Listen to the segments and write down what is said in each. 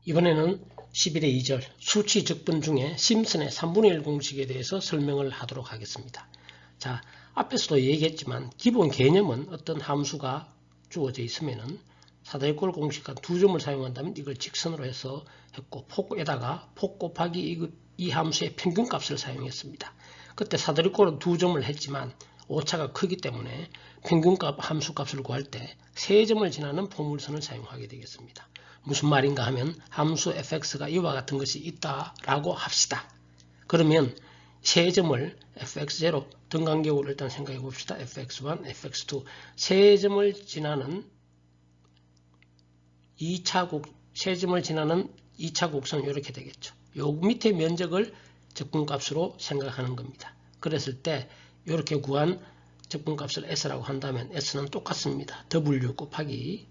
이번에는 11의 2절 수치 적분 중에 심슨의 3분의 1 공식에 대해서 설명을 하도록 하겠습니다. 자, 앞에서도 얘기했지만 기본 개념은 어떤 함수가 주어져 있으면은 사다리꼴 공식 한 두 점을 사용한다면 이걸 직선으로 해서 했고 폭에다가 폭 곱하기 이 함수의 평균값을 사용했습니다. 그때 사다리꼴은 두 점을 했지만 오차가 크기 때문에 평균값 함수값을 구할 때 세 점을 지나는 포물선을 사용하게 되겠습니다. 무슨 말인가 하면 함수 fx가 이와 같은 것이 있다라고 합시다. 그러면 세 점을 fx0 등간격으로 일단 생각해 봅시다. fx1, fx2 세 점을 지나는 2차 곡선 이렇게 되겠죠. 요 밑에 면적을 적분값으로 생각하는 겁니다. 그랬을 때 이렇게 구한 적분값을 s라고 한다면 s는 똑같습니다. w 곱하기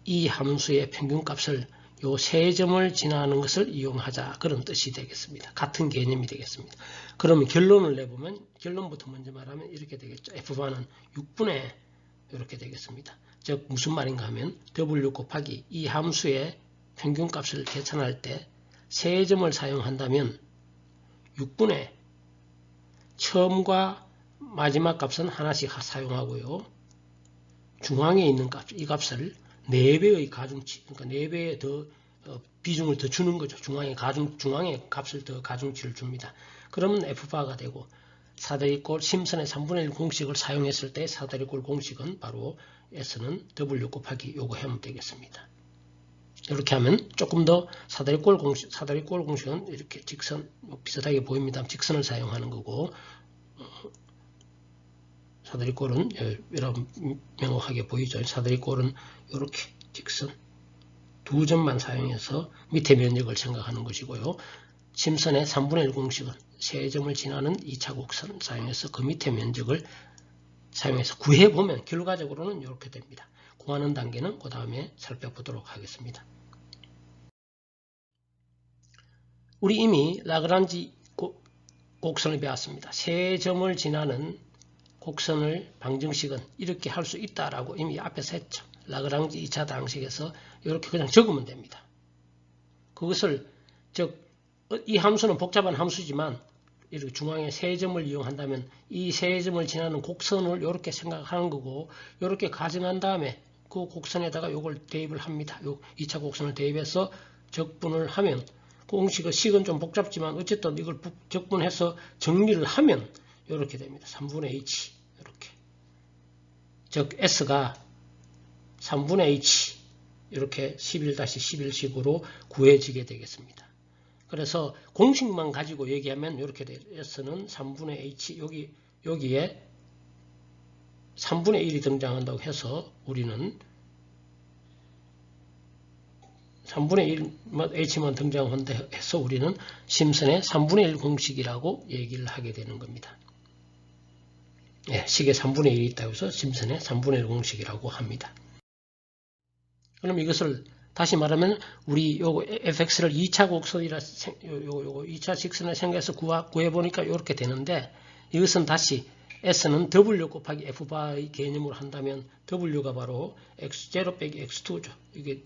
이 함수의 평균값을 요 세 점을 지나는 것을 이용하자 그런 뜻이 되겠습니다. 같은 개념이 되겠습니다. 그러면 결론을 내보면 결론부터 먼저 말하면 이렇게 되겠죠. f바는 6분의 이렇게 되겠습니다. 즉 무슨 말인가 하면 w 곱하기 이 함수의 평균값을 계산할 때 세 점을 사용한다면 6분의 처음과 마지막 값은 하나씩 사용하고요. 중앙에 있는 값, 이 값을 4배의 가중치, 그러니까 4배의 더 비중을 더 주는 거죠. 중앙의 값을 더 가중치를 줍니다. 그러면 f바가 되고 사다리꼴 심슨의 3분의 1 공식을 사용했을 때 사다리꼴 공식은 바로 s는 w 곱하기 요거 하면 되겠습니다. 이렇게 하면 조금 더 사다리꼴 공식은 이렇게 직선 비슷하게 보입니다. 직선을 사용하는 거고 사다리꼴은 이런 명확하게 보이죠. 사다리꼴은 이렇게 직선 두 점만 사용해서 밑에 면적을 생각하는 것이고요. 심슨의 3분의 1 공식은 세 점을 지나는 2차 곡선 사용해서 그 밑에 면적을 사용해서 구해보면 결과적으로는 이렇게 됩니다. 구하는 단계는 그 다음에 살펴보도록 하겠습니다. 우리 이미 라그랑지 곡선을 배웠습니다. 세 점을 지나는 곡선을 방정식은 이렇게 할 수 있다라고 이미 앞에서 했죠. 라그랑지 2차 방식에서 이렇게 그냥 적으면 됩니다. 그것을 이 함수는 복잡한 함수지만 이렇게 중앙에 세 점을 이용한다면 이 세 점을 지나는 곡선을 이렇게 생각하는 거고 이렇게 가정한 다음에 그 곡선에다가 이걸 대입을 합니다. 요 2차 곡선을 대입해서 적분을 하면 공식의 식은 좀 복잡지만 어쨌든 이걸 적분해서 정리를 하면 이렇게 됩니다. 3분의 h 이렇게 즉 s가 3분의 h 이렇게 11-11식으로 구해지게 되겠습니다. 그래서 공식만 가지고 얘기하면 이렇게 돼요. s는 3분의 h 여기에 3분의 1이 등장한다고 해서 우리는 3분의 1 h만 등장한다 해서 우리는 심슨의 3분의 1 공식이라고 얘기를 하게 되는 겁니다. 네, 식에 3분의 1이 있다고 해서 심슨의 3분의 1 공식이라고 합니다. 그럼 이것을 다시 말하면 우리 요거 fx를 2차 곡선이라 요거 2차 직선을 생각해서 구해보니까 이렇게 되는데 이것은 다시 s는 w 곱하기 f바의 개념으로 한다면 w가 바로 x0 빼기 x2죠. 이게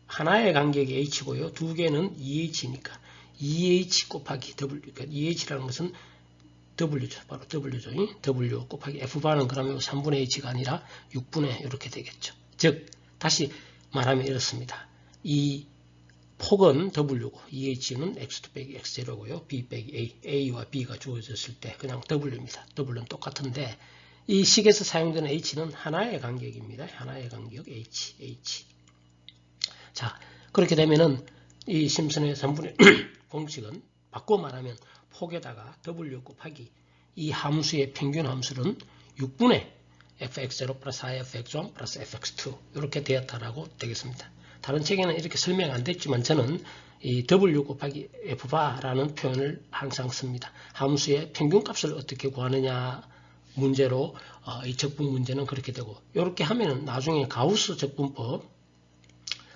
하나의 간격이 h고요. 두 개는 2h니까 2h 곱하기 w, 그러니까 2h라는 것은 w죠. 바로 w죠. w 곱하기 f바는 그러면 3분의 h가 아니라 6분의 이렇게 되겠죠. 즉 다시 말하면 이렇습니다. 이 폭은 w고 2h는 x2 빼기 x0고요. b 빼기 a와 b가 주어졌을 때 그냥 w입니다. w는 똑같은데 이 식에서 사용되는 h는 하나의 간격입니다. 하나의 간격 h. 자, 그렇게 되면은 이 심슨의 3분의 공식은 바꿔 말하면 폭에다가 w 곱하기 이 함수의 평균 함수는 6분의 fx0 플러스 ifx1 플러스 fx2 이렇게 되었다라고 되겠습니다. 다른 책에는 이렇게 설명 안 됐지만 저는 이 w 곱하기 f바라는 표현을 항상 씁니다. 함수의 평균값을 어떻게 구하느냐 문제로 이 적분 문제는 그렇게 되고 이렇게 하면은 나중에 가우스 적분법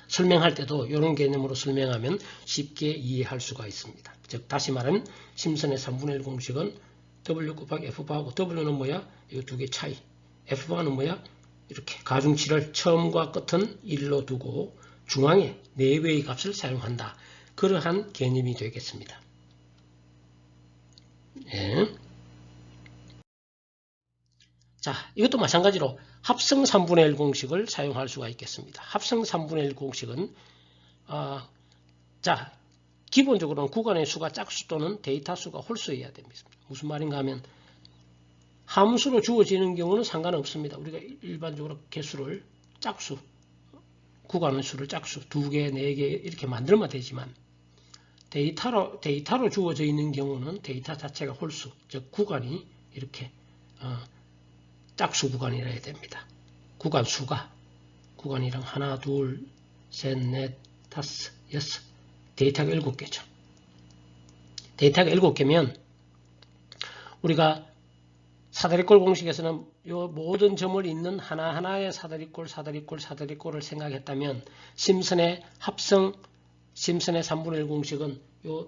설명할 때도 이런 개념으로 설명하면 쉽게 이해할 수가 있습니다. 즉 다시 말하면 심슨의 3분의 1 공식은 w 곱하기 f바하고 w는 뭐야? 이 두 개 차이. f바는 뭐야? 이렇게 가중치를 처음과 끝은 1로 두고 중앙에 내외의 값을 사용한다. 그러한 개념이 되겠습니다. 예. 자, 이것도 마찬가지로 합성 3분의 1 공식을 사용할 수가 있겠습니다. 합성 3분의 1 공식은 자, 기본적으로는 구간의 수가 짝수 또는 데이터 수가 홀수여야 됩니다. 무슨 말인가 하면 함수로 주어지는 경우는 상관없습니다. 우리가 일반적으로 개수를 짝수, 구간의 수를 짝수 2개, 4개 이렇게 만들면 되지만 데이터로 주어져 있는 경우는 데이터 자체가 홀수, 즉 구간이 이렇게 짝수 구간이라 해야 됩니다. 구간 수가 구간이랑 하나, 둘, 셋, 넷, 다섯, 여섯 데이터가 7개죠. 데이터가 7개면 우리가 사다리꼴 공식에서는 이 모든 점을 잇는 하나하나의 사다리꼴을 생각했다면 심슨의 합성, 심슨의 3분의 1 공식은 이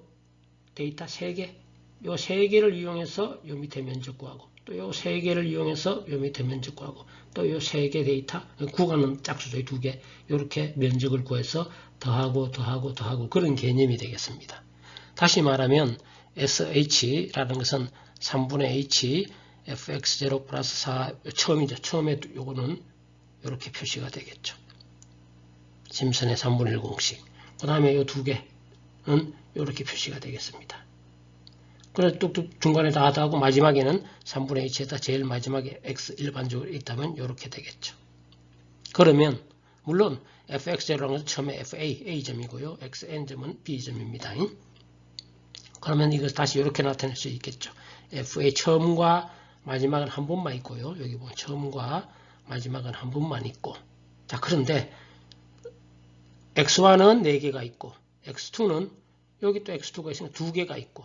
데이터 3개, 이 3개를 이용해서 이 밑에 면적 구하고 또 이 3개를 이용해서 이 밑에 면적 구하고 또 이 3개 데이터, 구간은 짝수죠. 2개 이렇게 면적을 구해서 더하고 그런 개념이 되겠습니다. 다시 말하면 SH라는 것은 3분의 H fx0 플러스 4 처음이죠. 처음에 요거는 이렇게 표시가 되겠죠. 심슨의 3분의 1 공식. 그 다음에 이 2개는 이렇게 표시가 되겠습니다. 그래서 뚝뚝 중간에 다 하고 마지막에는 3분의 H에다 제일 마지막에 X 일반적으로 있다면 이렇게 되겠죠. 그러면 물론 fx0라는 것은 처음에 fa, A점이고요. xn점은 B점입니다. 그러면 이거 다시 이렇게 나타낼 수 있겠죠. f의 처음과 마지막은 한 번만 있고요. 여기 보면 처음과 마지막은 한 번만 있고. 자, 그런데 x1은 4개가 있고 x2는 여기 또 x2가 있으면 2개가 있고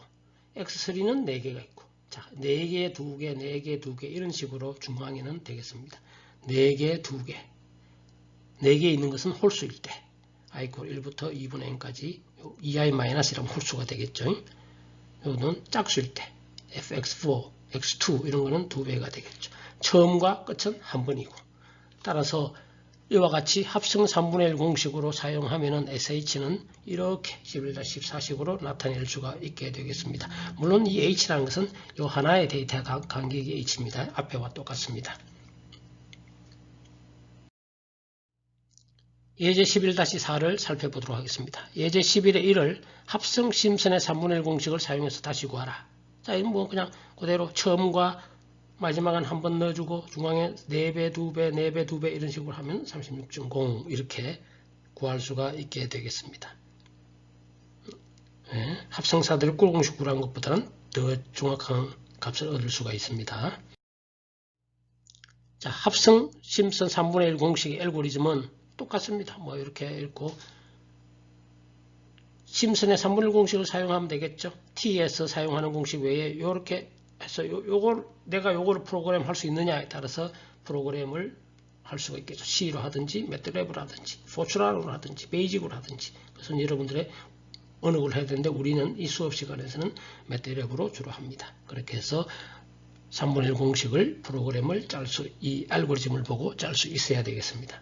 x3는 4개가 있고 자, 4개, 2개, 4개, 2개 이런 식으로 중앙에는 되겠습니다. 4개, 2개 4개 있는 것은 홀수일 때 i = 1부터 2분의 n까지 2i-이라면 홀수가 되겠죠. 이거는 짝수일 때 fx4, x2 이런 거는 2배가 되겠죠. 처음과 끝은 한 번이고 따라서 이와 같이 합성 3분의 1 공식으로 사용하면 sh는 이렇게 11-14식으로 나타낼 수가 있게 되겠습니다. 물론 이 h라는 것은 이 하나의 데이터 간격의 h입니다. 앞에와 똑같습니다. 예제 11-4를 살펴보도록 하겠습니다. 예제 11의 1을 합성 심슨의 3분의 1 공식을 사용해서 다시 구하라. 자, 이건 뭐 그냥 그대로 처음과 마지막은 한 번 넣어주고 중앙에 4배, 2배, 4배, 2배 이런 식으로 하면 36.0 이렇게 구할 수가 있게 되겠습니다. 네, 합성사들을 꿀공식 구하는 것보다는 더 정확한 값을 얻을 수가 있습니다. 자, 합성 심슨 3분의 1 공식의 알고리즘은 똑같습니다. 뭐 이렇게 읽고 심슨의 3분의 1 공식을 사용하면 되겠죠. T에서 사용하는 공식 외에 이렇게 해서 내가 요거를 프로그램 할 수 있느냐에 따라서 프로그램을 할 수가 있겠죠. C로 하든지 매트랩으로 하든지 포츄라로 하든지 베이직으로 하든지 그래서 여러분들의 어느 걸 해야 되는데 우리는 이 수업 시간에서는 매트랩으로 주로 합니다. 그렇게 해서 3분의 1 공식을 프로그램을 이 알고리즘을 보고 짤 수 있어야 되겠습니다.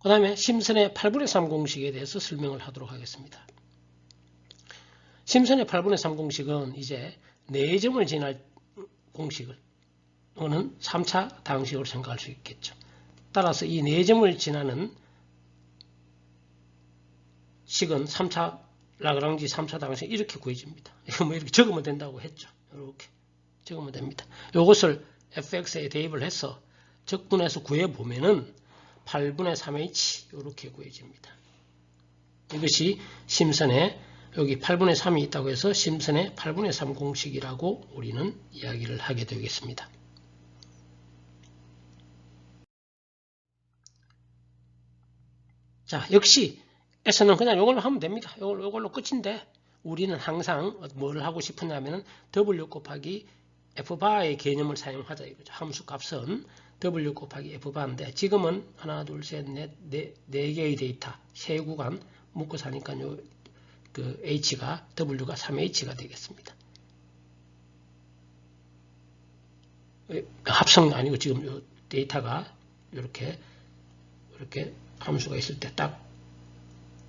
그 다음에 심슨의 8분의 3 공식에 대해서 설명을 하도록 하겠습니다. 심슨의 8분의 3 공식은 이제 4점을 지날 공식을 또는 3차 다항식으로 생각할 수 있겠죠. 따라서 이 4점을 지나는 식은 3차 라그랑지 3차 다항식 이렇게 구해집니다. 이거 뭐 이렇게 적으면 된다고 했죠. 이렇게 적으면 됩니다. 이것을 fx에 대입을 해서 적분해서 구해보면은 8분의 3h 이렇게 구해집니다. 이것이 심슨의 여기 8분의 3이 있다고 해서 심슨의 8분의 3 공식이라고 우리는 이야기를 하게 되겠습니다. 자, 역시 S는 그냥 이걸로 하면 됩니다. 이걸로 끝인데 우리는 항상 뭘 하고 싶으냐면은 W 곱하기 F바의 개념을 사용하자 이거죠. 함수 값은 W 곱하기 F바인데 지금은 하나, 둘, 셋, 넷, 네 개의 데이터, 세 구간 묶고 사니까 그 H가 W가 3H가 되겠습니다. 합성 아니고 지금 요 데이터가 이렇게 함수가 있을 때 딱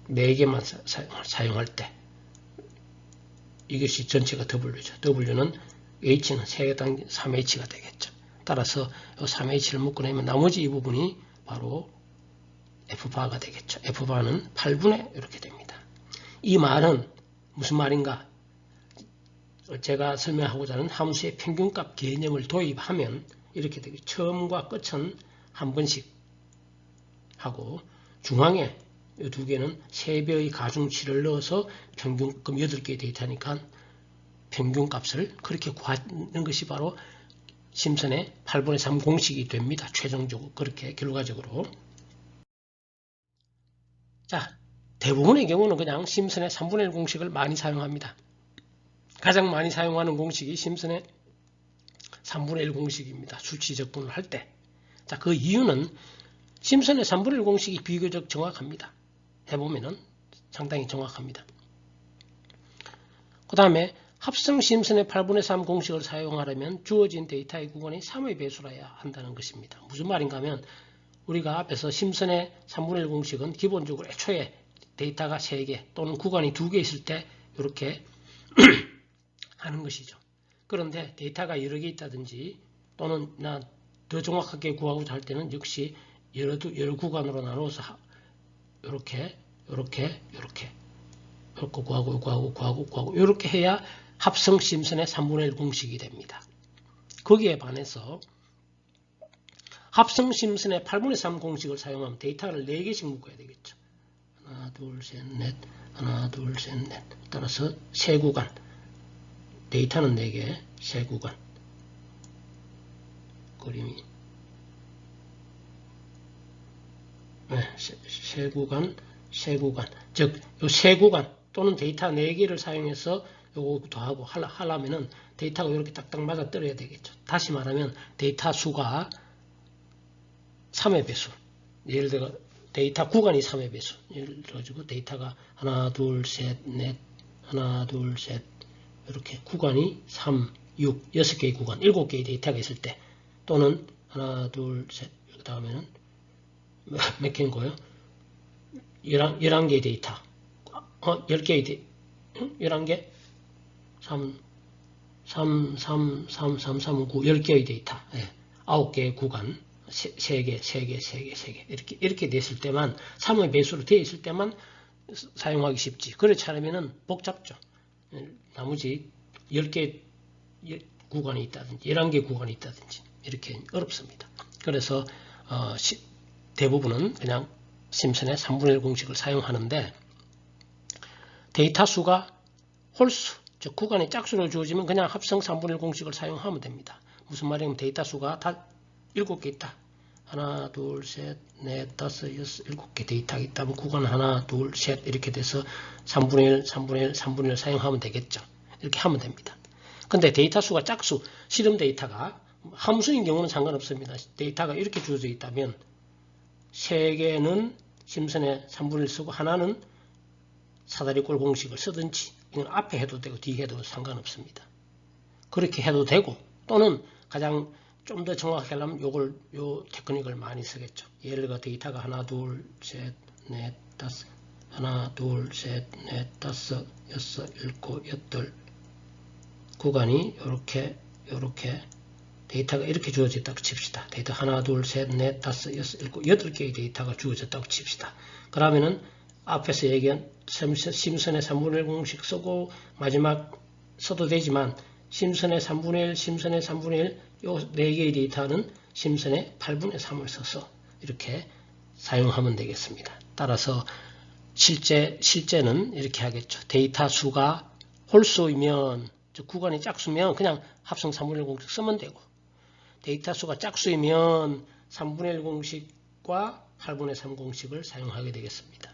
4개만 사용할 때 이것이 전체가 W죠. W는 H는 3단 3H가 되겠죠. 따라서 이 3H를 묶어내면 나머지 이 부분이 바로 F바가 되겠죠. F바는 8분의 이렇게 됩니다. 이 말은 무슨 말인가? 제가 설명하고자 하는 함수의 평균값 개념을 도입하면 이렇게 되겠죠. 처음과 끝은 한 번씩 하고 중앙에 이 두 개는 3배의 가중치를 넣어서 평균금 8개의 데이터니까 평균값을 그렇게 구하는 것이 바로 심슨의 8분의 3 공식이 됩니다. 최종적으로 그렇게 결과적으로. 자, 대부분의 경우는 그냥 심슨의 3분의 1 공식을 많이 사용합니다. 가장 많이 사용하는 공식이 심슨의 3분의 1 공식입니다. 수치 적분을 할 때. 자, 그 이유는 심슨의 3분의 1 공식이 비교적 정확합니다. 해보면은 상당히 정확합니다. 그 다음에 합성 심슨의 8분의 3 공식을 사용하려면 주어진 데이터의 구간이 3의 배수라야 한다는 것입니다. 무슨 말인가 하면 우리가 앞에서 심슨의 3분의 1 공식은 기본적으로 애초에 데이터가 3개 또는 구간이 2개 있을 때 이렇게 하는 것이죠. 그런데 데이터가 여러 개 있다든지 또는 더 정확하게 구하고자 할 때는 역시 여러 구간으로 나눠서 이렇게 구하고 이렇게 해야 합성 심슨의 3분의 1 공식이 됩니다. 거기에 반해서 합성 심슨의 8분의 3 공식을 사용하면 데이터를 4개씩 묶어야 되겠죠. 하나, 둘, 셋, 넷, 하나, 둘, 셋, 넷. 따라서 3구간. 데이터는 4개, 3구간. 그림이. 네, 3구간. 즉, 요 3구간 또는 데이터 4개를 사용해서 요거 더하고 하려면은 데이터가 이렇게 딱딱 맞아 떨어야 되겠죠. 다시 말하면 데이터 수가 3의 배수. 예를 들어 데이터 구간이 3의 배수. 예를 들어가지고 데이터가 하나, 둘, 셋, 넷, 하나, 둘, 셋 이렇게 구간이 3, 6, 6개의 구간, 7개의 데이터가 있을 때 또는 하나, 둘, 셋 그 다음에는 몇 개인 거예요? 11개의 데이터. 10개의 데이터. 11개? 3, 9, 10개의 데이터. 9개의 구간. 3개. 이렇게 됐을 때만, 3의 배수로 되어 있을 때만 사용하기 쉽지. 그렇지 않으면 복잡죠. 나머지 10개 구간이 있다든지, 11개 구간이 있다든지, 이렇게 어렵습니다. 그래서, 대부분은 그냥 심슨의 3분의 1 공식을 사용하는데 데이터 수가 홀수, 즉 구간의 짝수로 주어지면 그냥 합성 3분의 1 공식을 사용하면 됩니다. 무슨 말이냐면 데이터 수가 다 7개 있다. 하나, 둘, 셋, 넷, 다섯, 여섯, 7개 데이터가 있다면 구간 하나, 둘, 셋 이렇게 돼서 3분의 1 사용하면 되겠죠. 이렇게 하면 됩니다. 근데 데이터 수가 짝수, 실험 데이터가 함수인 경우는 상관없습니다. 데이터가 이렇게 주어져 있다면 3개는 심슨의 3분의 1 쓰고 하나는 사다리꼴 공식을 쓰든지 이건 앞에 해도 되고 뒤에 해도 상관없습니다. 그렇게 해도 되고 또는 가장 좀 더 정확하게 하려면 요 테크닉을 많이 쓰겠죠. 예를 들어 데이터가 하나, 둘, 셋, 넷, 다섯 하나, 둘, 셋, 넷, 다섯, 여섯, 일곱, 여덟 구간이 이렇게 데이터가 이렇게 주어졌다고 칩시다. 데이터 하나, 둘, 셋, 넷, 다섯, 여섯, 일곱, 8개의 데이터가 주어졌다고 칩시다. 그러면은 앞에서 얘기한 심슨의 3분의 1 공식 쓰고 마지막 써도 되지만 심슨의 3분의 1, 요 4개의 데이터는 심슨의 8분의 3을 써서 이렇게 사용하면 되겠습니다. 따라서 실제는 이렇게 하겠죠. 데이터 수가 홀수이면 즉 구간이 짝수면 그냥 합성 3분의 1 공식 쓰면 되고 데이터 수가 짝수이면 3분의 1 공식과 8분의 3 공식을 사용하게 되겠습니다.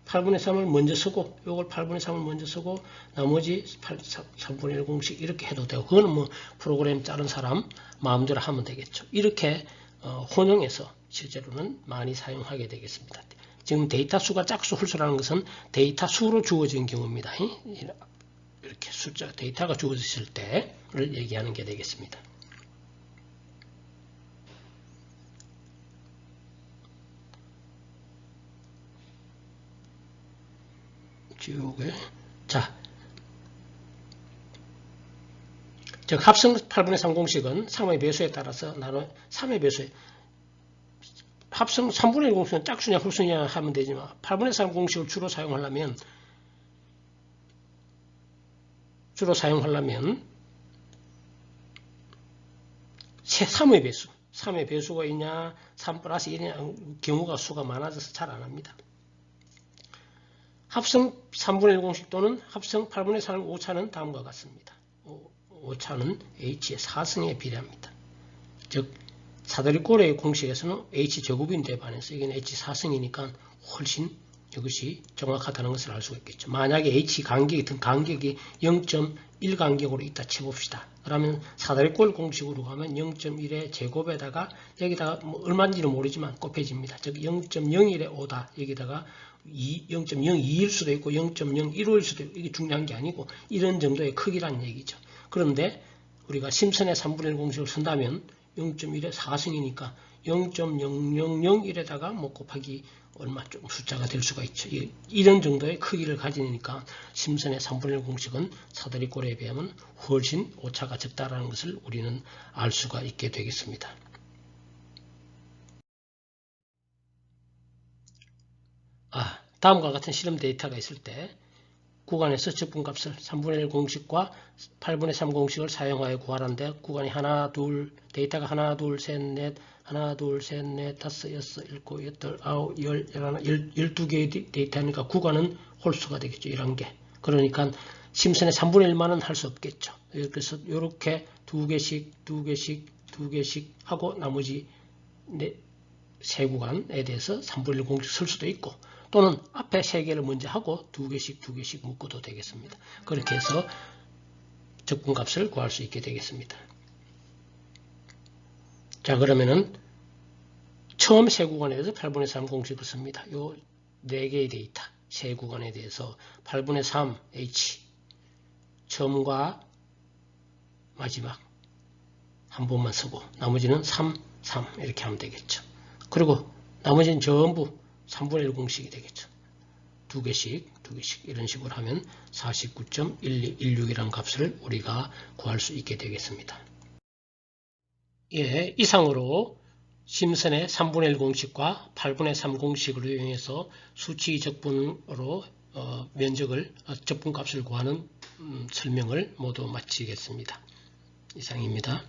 8분의 3을 먼저 쓰고 요걸 8분의 3을 먼저 쓰고 나머지 3분의 1 공식 이렇게 해도 되고 그거는 뭐 프로그램 짜는 사람 마음대로 하면 되겠죠. 이렇게 혼용해서 실제로는 많이 사용하게 되겠습니다. 지금 데이터 수가 짝수 홀수라는 것은 데이터 수로 주어진 경우입니다. 이렇게 숫자 데이터가 주어졌을 때를 얘기하는 게 되겠습니다. 지우개. 자, 즉 합성 8분의 3 공식은 3의 배수에 따라서 나눠 3의 배수에 합성 3분의 1 공식은 짝수냐 홀수냐 하면 되지만 8분의 3 공식을 주로 사용하려면 세 3의 배수 3의 배수가 있냐 3 플러스 1이냐 경우가 수가 많아져서 잘 안합니다. 합성 3분의 1 공식 또는 합성 8분의 3 오차는 다음과 같습니다. 오차는 h의 4승에 비례합니다. 즉 사다리꼴의 공식에서는 h 제곱인데 반해서 이건 h 4승이니까 훨씬 이것이 정확하다는 것을 알 수가 있겠죠. 만약에 h 간격이 0.1 간격으로 있다 쳐봅시다. 그러면 사다리꼴 공식으로 가면 0.1의 제곱에다가 여기다가 뭐 얼마인지는 모르지만 곱해집니다. 즉 0.01의 5다. 여기다가 0.02일 수도 있고 0.01호일 수도 있고 이게 중요한 게 아니고 이런 정도의 크기라는 얘기죠. 그런데 우리가 심슨의 3분의 1 공식을 쓴다면 0.1의 4승이니까 0.0001에다가 뭐 곱하기 얼마 좀 숫자가 될 수가 있죠. 이런 정도의 크기를 가지니까 심슨의 3분의 1 공식은 사다리꼴에 비하면 훨씬 오차가 적다라는 것을 우리는 알 수가 있게 되겠습니다. 다음과 같은 실험 데이터가 있을 때 구간에서 적분값을 3분의 1 공식과 8분의 3 공식을 사용하여 구하는데 구간이 하나, 둘, 데이터가 하나, 둘, 셋, 넷, 하나, 둘, 셋, 넷, 다섯, 여섯, 일곱, 여덟, 아홉, 열, 열하나, 12개의 데이터니까 구간은 홀수가 되겠죠. 11개. 그러니까 심슨의 3분의 1만은 할 수 없겠죠. 그래서 이렇게 두 개씩 하고 나머지 세 구간에 대해서 3분의 1 공식 쓸 수도 있고 또는 앞에 3개를 먼저 하고 두 개씩 묶어도 되겠습니다. 그렇게 해서 적분값을 구할 수 있게 되겠습니다. 자, 그러면은 처음 세 구간에 대해서 8분의 3 공식을 씁니다. 요 4개의 데이터, 세 구간에 대해서 8분의 3 h 처음과 마지막 한 번만 쓰고 나머지는 3 이렇게 하면 되겠죠. 그리고 나머지는 전부 3분의 1 공식이 되겠죠. 두 개씩 이런 식으로 하면 49.1216이라는 값을 우리가 구할 수 있게 되겠습니다. 예, 이상으로 심슨의 3분의 1 공식과 8분의 3 공식을 이용해서 수치 적분으로 적분값을 구하는 설명을 모두 마치겠습니다. 이상입니다.